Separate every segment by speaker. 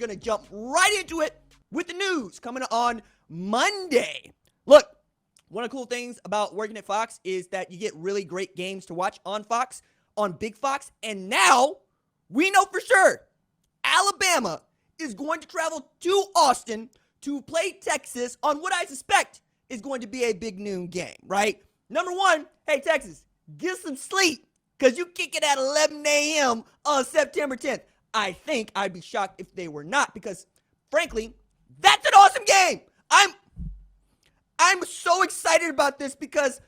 Speaker 1: Gonna jump right into it with the news coming on Monday. Look, one of the cool things about working at Fox is that you get really great games to watch on Fox, on Big Fox, and now we know for sure Alabama is going to travel to Austin to play Texas on what I suspect is going to be a big noon game, right? Number one, hey, Texas, get some sleep because you kick it at 11 a.m. on September 10th. I think I'd be shocked if they were not because, frankly, that's an awesome game. I'm so excited about this because,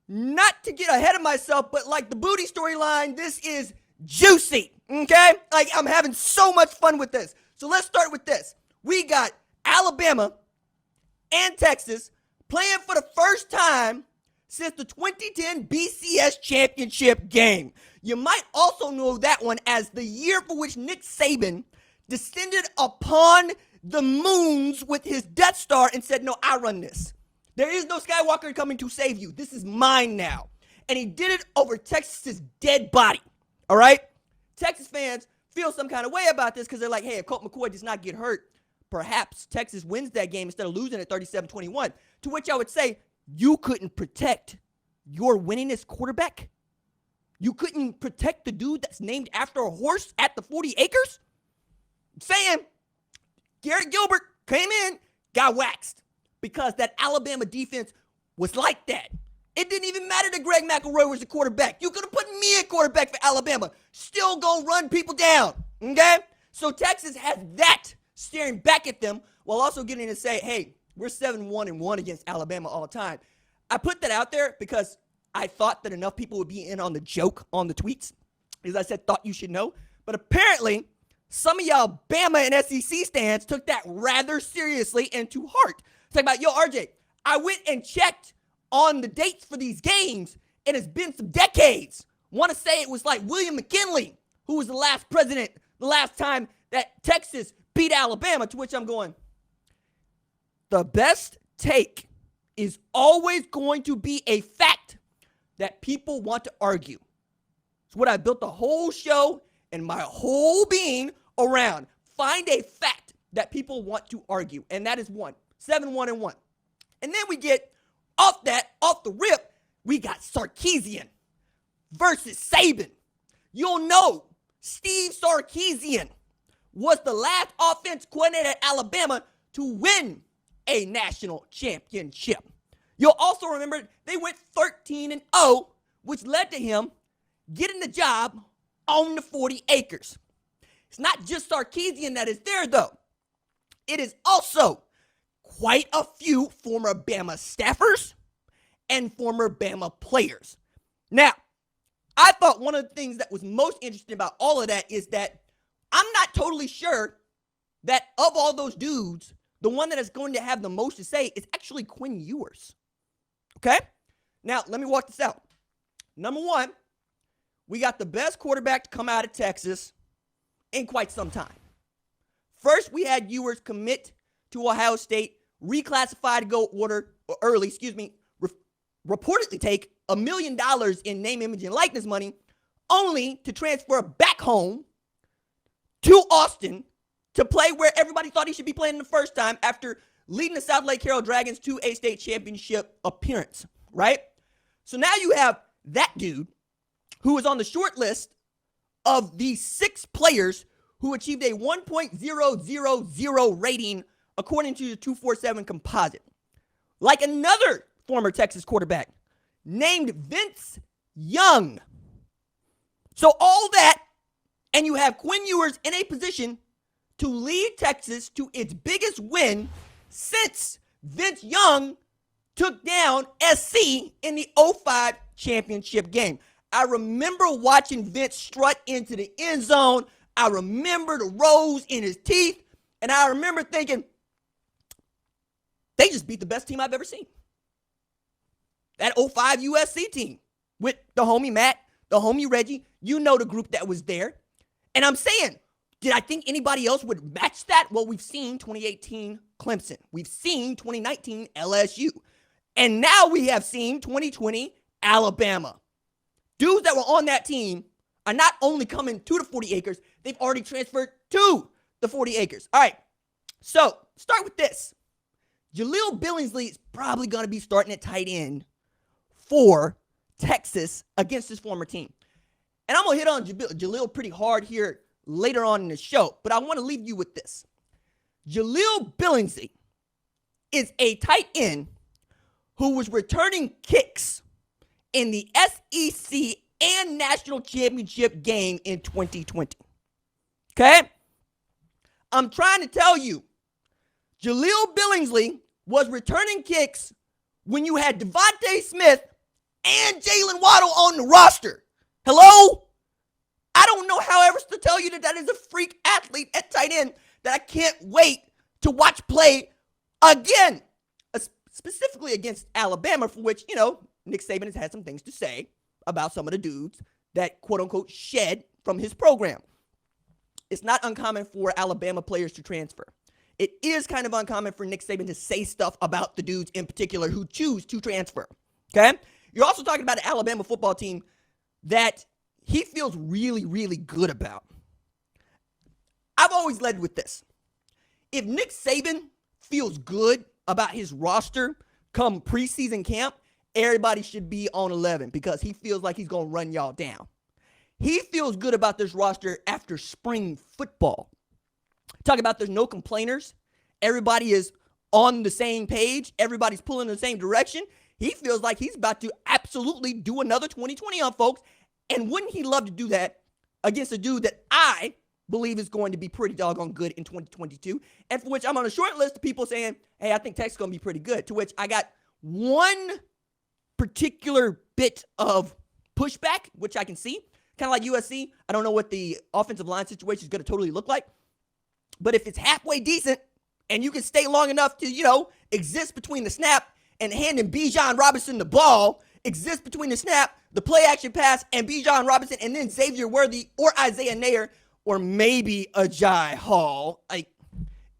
Speaker 1: not to get ahead of myself, but like the booty storyline, this is juicy, okay? Like, I'm having so much fun with this. So let's start with this. We got Alabama and Texas playing for the first time since the 2010 BCS championship game. You might also know that one as the year for which Nick Saban descended upon the moons with his Death Star and said, no, I run this. There is no Skywalker coming to save you. This is mine now. And he did it over Texas's dead body, all right? Texas fans feel some kind of way about this because they're like, hey, if Colt McCoy does not get hurt, perhaps Texas wins that game instead of losing at 37-21. To which I would say, you couldn't protect your winningest quarterback? You couldn't protect the dude that's named after a horse at the 40 acres? I'm saying, Garrett Gilbert came in, got waxed because that Alabama defense was like that. It didn't even matter that Greg McElroy was the quarterback. You could have put me at quarterback for Alabama. Still gonna run people down, okay? So Texas has that staring back at them while also getting to say, hey, we're 7-1-1 against Alabama all the time. I put that out there because I thought that enough people would be in on the joke on the tweets. As I said, thought you should know. But apparently, some of y'all Bama and SEC stands took that rather seriously and to heart. It's like about, yo, RJ, I went and checked on the dates for these games, and it's been some decades. Want to say it was like William McKinley, who was the last president, the last time that Texas beat Alabama, to which I'm going, the best take is always going to be a fact that people want to argue. It's what I built the whole show and my whole being around. Find a fact that people want to argue, and that is 7-1-1. And then we get off the rip, we got Sarkisian versus Saban. You'll know Steve Sarkisian was the last offense coordinator at Alabama to win a national championship. You'll also remember they went 13-0, which led to him getting the job on the 40 acres. It's not just Sarkisian that is there, though. It is also quite a few former Bama staffers and former Bama players. Now, I thought one of the things that was most interesting about all of that is that I'm not totally sure that of all those dudes, the one that is going to have the most to say is actually Quinn Ewers. Okay? Now, let me walk this out. Number one, we got the best quarterback to come out of Texas in quite some time. First, we had Ewers commit to Ohio State, reclassified to go reportedly take $1 million in name, image, and likeness money, only to transfer back home to Austin to play where everybody thought he should be playing the first time after leading the South Lake Carroll Dragons to a state championship appearance, right? So now you have that dude who is on the short list of the 6 players who achieved a 1.000 rating according to the 247 composite. Like another former Texas quarterback named Vince Young. So all that, and you have Quinn Ewers in a position to lead Texas to its biggest win since Vince Young took down SC in the 05 championship game. I remember watching Vince strut into the end zone. I remember the rose in his teeth. And I remember thinking, they just beat the best team I've ever seen. That 05 USC team with the homie Matt, the homie Reggie. You know the group that was there. And I'm saying, did I think anybody else would match that? Well, we've seen 2018 Clemson. We've seen 2019 LSU. And now we have seen 2020 Alabama. Dudes that were on that team are not only coming to the 40 acres, they've already transferred to the 40 acres. All right, so start with this. Jaleel Billingsley is probably going to be starting at tight end for Texas against his former team. And I'm going to hit on Jaleel pretty hard here later on in the show, but I want to leave you with this. Jaleel Billingsley is a tight end who was returning kicks in the SEC and national championship game in 2020. Okay? I'm trying to tell you, Jaleel Billingsley was returning kicks when you had Devontae Smith and Jalen Waddle on the roster. Hello? I don't know how else to tell you that is a freak athlete at tight end that I can't wait to watch play again, specifically against Alabama, for which, Nick Saban has had some things to say about some of the dudes that, quote-unquote, shed from his program. It's not uncommon for Alabama players to transfer. It is kind of uncommon for Nick Saban to say stuff about the dudes in particular who choose to transfer, okay? You're also talking about an Alabama football team that he feels really, really good about. I've always led with this. If Nick Saban feels good about his roster come preseason camp, everybody should be on 11 because he feels like he's going to run y'all down. He feels good about this roster after spring football. Talking about there's no complainers. Everybody is on the same page. Everybody's pulling in the same direction. He feels like he's about to absolutely do another 2020 on folks. And wouldn't he love to do that against a dude that I believe is going to be pretty doggone good in 2022, and for which I'm on a short list of people saying, hey, I think Texas is going to be pretty good, to which I got one particular bit of pushback, which I can see, kind of like USC. I don't know what the offensive line situation is going to totally look like, but if it's halfway decent and you can stay long enough to, exist between the snap and handing Bijan Robinson the ball, exist between the snap, the play action pass, and Bijan Robinson, and then Xavier Worthy or Isaiah Nair, or maybe Ajay Hall.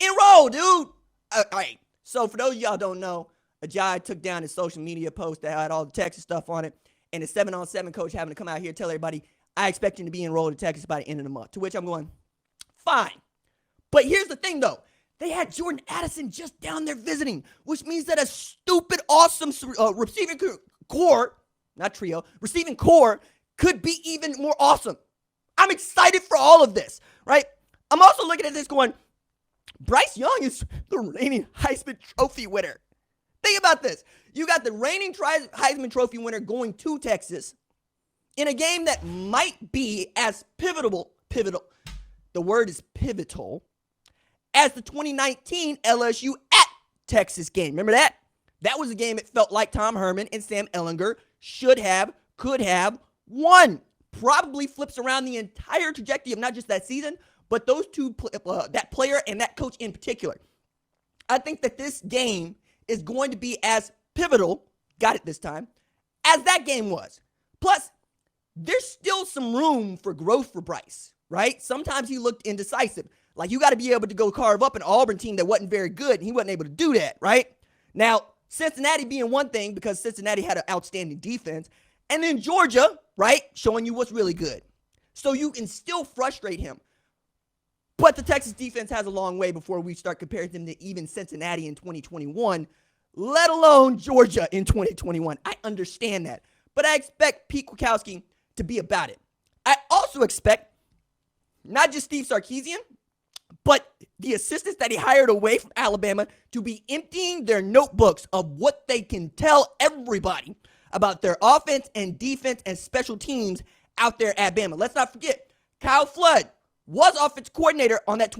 Speaker 1: Enroll, dude. All right. So for those of y'all don't know, Ajay took down his social media post that had all the Texas stuff on it, and the 7-on-7 coach having to come out here and tell everybody, I expect him to be enrolled in Texas by the end of the month. To which I'm going, fine. But here's the thing, though. They had Jordan Addison just down there visiting, which means that a stupid, awesome receiving core, not trio, receiving core could be even more awesome. I'm excited for all of this, right? I'm also looking at this going, Bryce Young is the reigning Heisman Trophy winner. Think about this. You got the reigning Heisman Trophy winner going to Texas in a game that might be as pivotal, the word is pivotal, as the 2019 LSU at Texas game. Remember that? That was a game it felt like Tom Herman and Sam Ehlinger could have won. Probably flips around the entire trajectory of not just that season, but those two, that player and that coach in particular. I think that this game is going to be as pivotal, got it this time, as that game was. Plus, there's still some room for growth for Bryce, right? Sometimes he looked indecisive. Like, you got to be able to go carve up an Auburn team that wasn't very good, and he wasn't able to do that, right? Now, Cincinnati being one thing because Cincinnati had an outstanding defense, and then Georgia, right, showing you what's really good. So you can still frustrate him. But the Texas defense has a long way before we start comparing them to even Cincinnati in 2021, let alone Georgia in 2021. I understand that. But I expect Pete Kwiatkowski to be about it. I also expect not just Steve Sarkisian, but the assistants that he hired away from Alabama to be emptying their notebooks of what they can tell everybody about their offense and defense and special teams out there at Bama. Let's not forget, Kyle Flood was offensive coordinator on that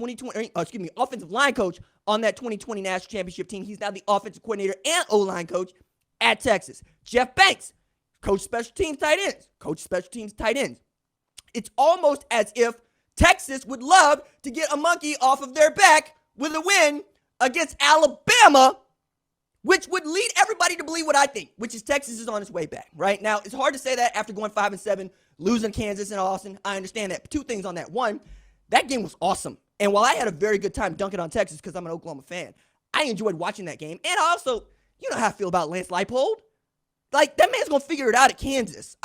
Speaker 1: offensive line coach on that 2020 national championship team. He's now the offensive coordinator and O-line coach at Texas. Jeff Banks, coach special teams tight ends. It's almost as if Texas would love to get a monkey off of their back with a win against Alabama, which would lead everybody to believe what I think, which is Texas is on its way back, right? Now, it's hard to say that after going 5-7, losing Kansas and Austin. I understand that. But two things on that. One, that game was awesome. And while I had a very good time dunking on Texas because I'm an Oklahoma fan, I enjoyed watching that game. And also, you know how I feel about Lance Leipold. Like, that man's going to figure it out at Kansas.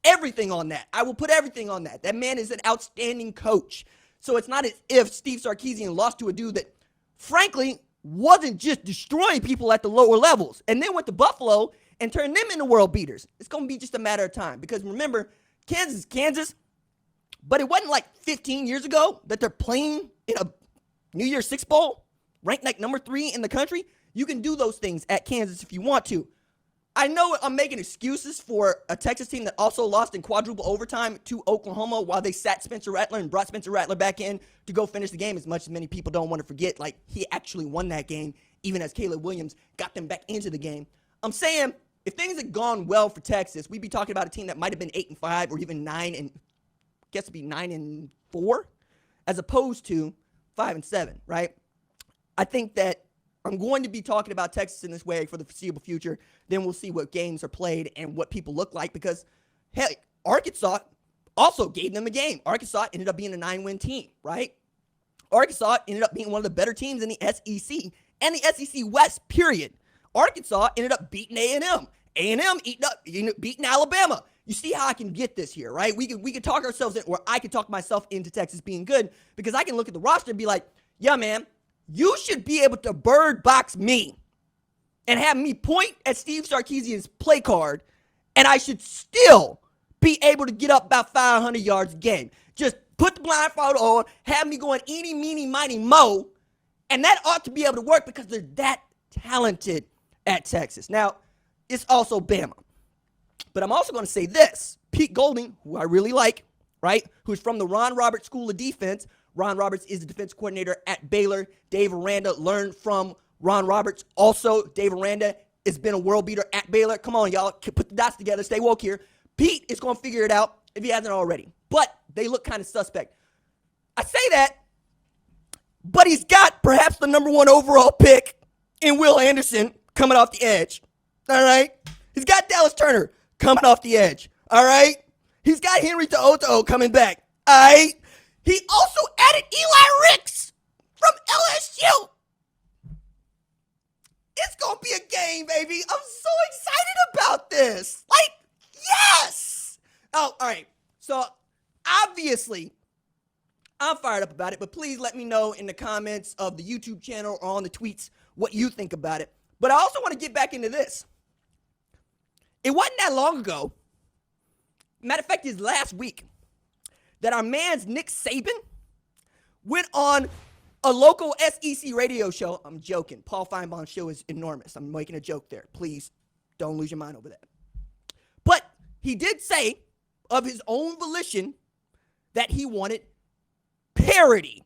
Speaker 1: Everything on that. I will put everything on that. That man is an outstanding coach. So it's not as if Steve Sarkisian lost to a dude that, frankly, wasn't just destroying people at the lower levels and then went to Buffalo and turned them into world beaters. It's going to be just a matter of time because remember, Kansas is Kansas, but it wasn't like 15 years ago that they're playing in a New Year's Six Bowl, ranked like number 3 in the country. You can do those things at Kansas if you want to. I know I'm making excuses for a Texas team that also lost in quadruple overtime to Oklahoma while they sat Spencer Rattler and brought Spencer Rattler back in to go finish the game, as much as many people don't want to forget. Like, he actually won that game, even as Caleb Williams got them back into the game. I'm saying, if things had gone well for Texas, we'd be talking about a team that might have been 8-5 or even 9-4, as opposed to 5-7, right? I think that I'm going to be talking about Texas in this way for the foreseeable future. Then we'll see what games are played and what people look like because, hey, Arkansas also gave them a game. Arkansas ended up being a 9-win team, right? Arkansas ended up being one of the better teams in the SEC and the SEC West, period. Arkansas ended up beating A&M. A&M beating Alabama. You see how I can get this here, right? We could talk ourselves in, or I could talk myself into Texas being good because I can look at the roster and be like, yeah, man, you should be able to bird box me and have me point at Steve Sarkisian's play card, and I should still be able to get up about 500 yards a game. Just put the blindfold on, have me going eeny, meeny, miny, mo, and that ought to be able to work because they're that talented at Texas. Now, it's also Bama. But I'm also going to say this. Pete Golding, who I really like, right, who's from the Ron Roberts School of Defense. Ron Roberts is the defense coordinator at Baylor. Dave Aranda learned from Ron Roberts. Also, Dave Aranda has been a world beater at Baylor. Come on, y'all. Put the dots together. Stay woke here. Pete is going to figure it out if he hasn't already. But they look kind of suspect. I say that, but he's got perhaps the number 1 overall pick in Will Anderson coming off the edge. All right? He's got Dallas Turner coming off the edge. All right? He's got Henry To'oTo'o coming back. All right? He also added Eli Ricks from LSU. It's going to be a game, baby. I'm so excited about this. Like, yes. Oh, all right. So, obviously, I'm fired up about it, but please let me know in the comments of the YouTube channel or on the tweets what you think about it. But I also want to get back into this. It wasn't that long ago, matter of fact, it's last week, that our man's Nick Saban went on a local SEC radio show. I'm joking. Paul Feinbaum's show is enormous. I'm making a joke there. Please don't lose your mind over that. But he did say of his own volition that he wanted parity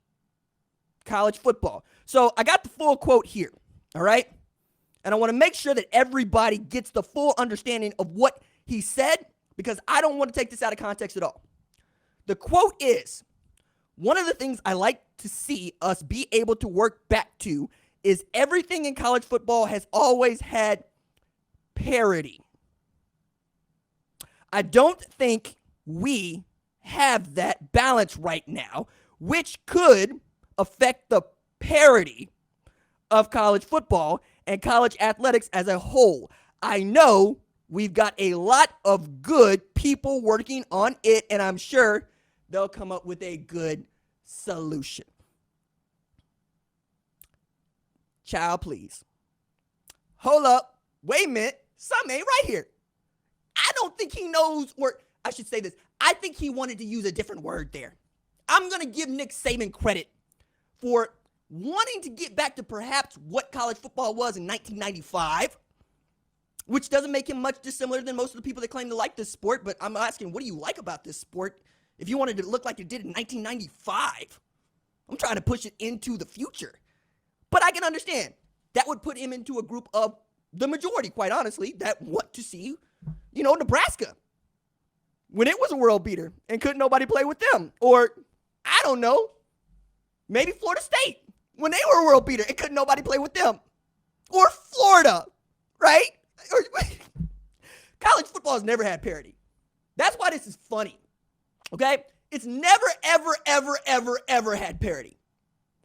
Speaker 1: college football. So I got the full quote here, all right? And I want to make sure that everybody gets the full understanding of what he said because I don't want to take this out of context at all. The quote is, one of the things I like to see us be able to work back to is everything in college football has always had parity. I don't think we have that balance right now, which could affect the parity of college football and college athletics as a whole. I know we've got a lot of good people working on it, and I'm sure they'll come up with a good solution. Child, please. Hold up. Wait a minute. Something ain't right here. I don't think he knows, or I should say this. I think he wanted to use a different word there. I'm going to give Nick Saban credit for wanting to get back to perhaps what college football was in 1995, which doesn't make him much dissimilar than most of the people that claim to like this sport. But I'm asking, what do you like about this sport if you wanted to look like it did in 1995? I'm trying to push it into the future. But I can understand. That would put him into a group of the majority, quite honestly, that want to see, Nebraska when it was a world beater and couldn't nobody play with them. Or, I don't know, maybe Florida State when they were a world beater and couldn't nobody play with them. Or Florida, right? College football has never had parity. That's why this is funny, okay? It's never, ever, ever, ever, ever had parity.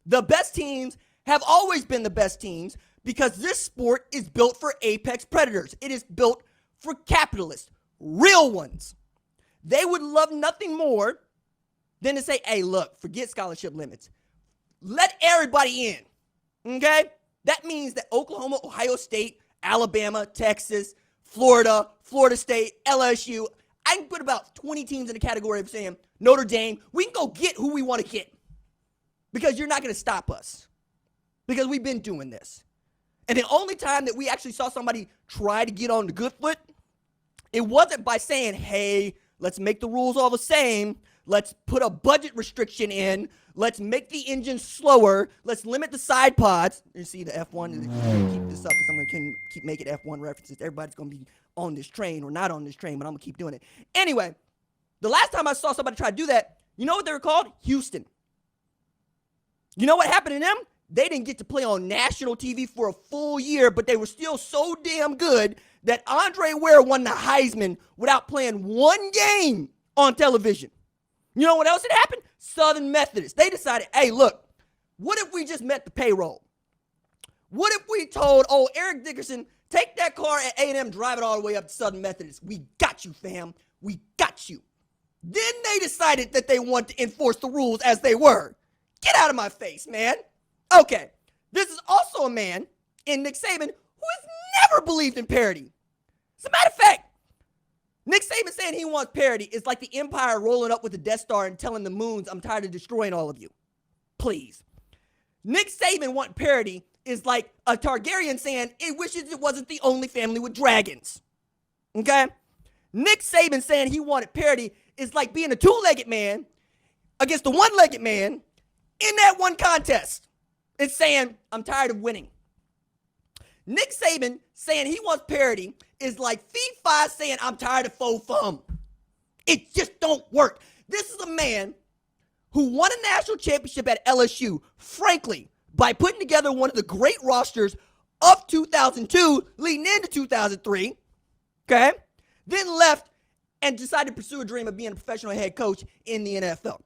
Speaker 1: The best teams have always been the best teams because this sport is built for apex predators. It is built for capitalists, real ones. They would love nothing more than to say, hey, look, forget scholarship limits. Let everybody in, okay? That means that Oklahoma, Ohio State, Alabama, Texas, Florida, Florida State, LSU, I can put about 20 teams in the category of saying Notre Dame. We can go get who we want to get because you're not going to stop us because we've been doing this. And the only time that we actually saw somebody try to get on the good foot, it wasn't by saying, hey, let's make the rules all the same. Let's put a budget restriction in. Let's make the engine slower. Let's limit the side pods. You see the F1? Keep this up because I'm going to keep making F1 references. Everybody's going to be on this train or not on this train, but I'm going to keep doing it. Anyway, the last time I saw somebody try to do that, you know what they were called? Houston. You know what happened to them? They didn't get to play on national TV for a full year, but they were still so damn good that Andre Ware won the Heisman without playing one game on television. You know what else had happened? Southern Methodist. They decided, hey, look, what if we just met the payroll? What if we told, Eric Dickerson, take that car at A&M, drive it all the way up to Southern Methodist. We got you, fam. We got you. Then they decided that they want to enforce the rules as they were. Get out of my face, man. Okay, this is also a man in Nick Saban who has never believed in parity. As a matter of fact, Nick Saban saying he wants parity is like the Empire rolling up with the Death Star and telling the moons, I'm tired of destroying all of you. Please. Nick Saban want parity is like a Targaryen saying it wishes it wasn't the only family with dragons. Okay? Nick Saban saying he wanted parity is like being a two-legged man against the one-legged man in that one contest. It's saying, I'm tired of winning. Nick Saban saying he wants parity is like FIFA saying, I'm tired of faux fum. It just don't work. This is a man who won a national championship at LSU, frankly, by putting together one of the great rosters of 2002 leading into 2003, okay? Then left and decided to pursue a dream of being a professional head coach in the NFL.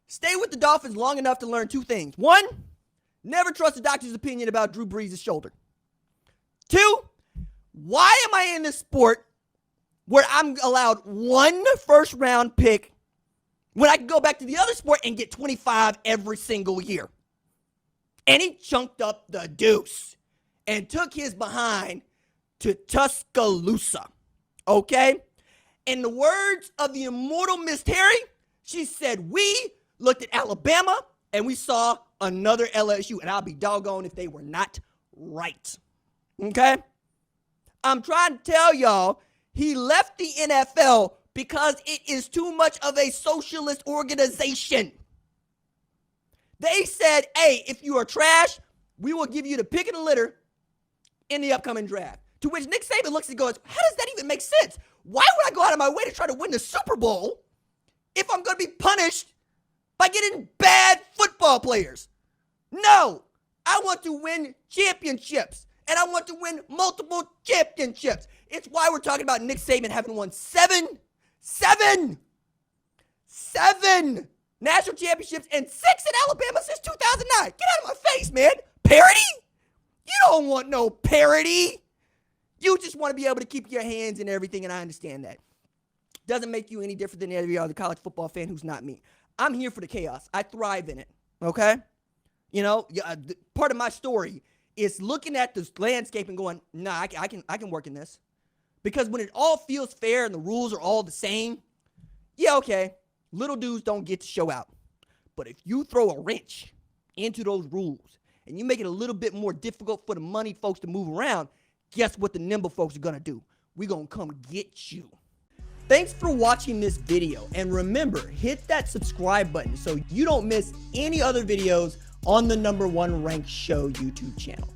Speaker 1: Stay with the Dolphins long enough to learn two things. One, never trust a doctor's opinion about Drew Brees' shoulder. Two, why am I in this sport where I'm allowed one first-round pick when I can go back to the other sport and get 25 every single year? And he chunked up the deuce and took his behind to Tuscaloosa, okay? In the words of the immortal Miss Terry, she said, we looked at Alabama and we saw another LSU, and I'll be doggone if they were not right. Okay? I'm trying to tell y'all, he left the NFL because it is too much of a socialist organization. They said, hey, if you are trash, we will give you the pick of the litter in the upcoming draft. To which Nick Saban looks and goes, how does that even make sense? Why would I go out of my way to try to win the Super Bowl if I'm going to be punished by getting bad football players? No, I want to win championships, and I want to win multiple championships. It's why we're talking about Nick Saban having won seven national championships and 6 in Alabama since 2009. Get out of my face, man. Parity? You don't want no parity. You just want to be able to keep your hands in everything, and I understand that. Doesn't make you any different than every other college football fan who's not me. I'm here for the chaos. I thrive in it, okay? You know, part of my story is looking at this landscape and going, nah, I can work in this. Because when it all feels fair and the rules are all the same, yeah, okay, little dudes don't get to show out. But if you throw a wrench into those rules and you make it a little bit more difficult for the money folks to move around, guess what the nimble folks are going to do? We're going to come get you. Thanks for watching this video. And remember, hit that subscribe button so you don't miss any other videos on the #1 Ranked Show YouTube channel.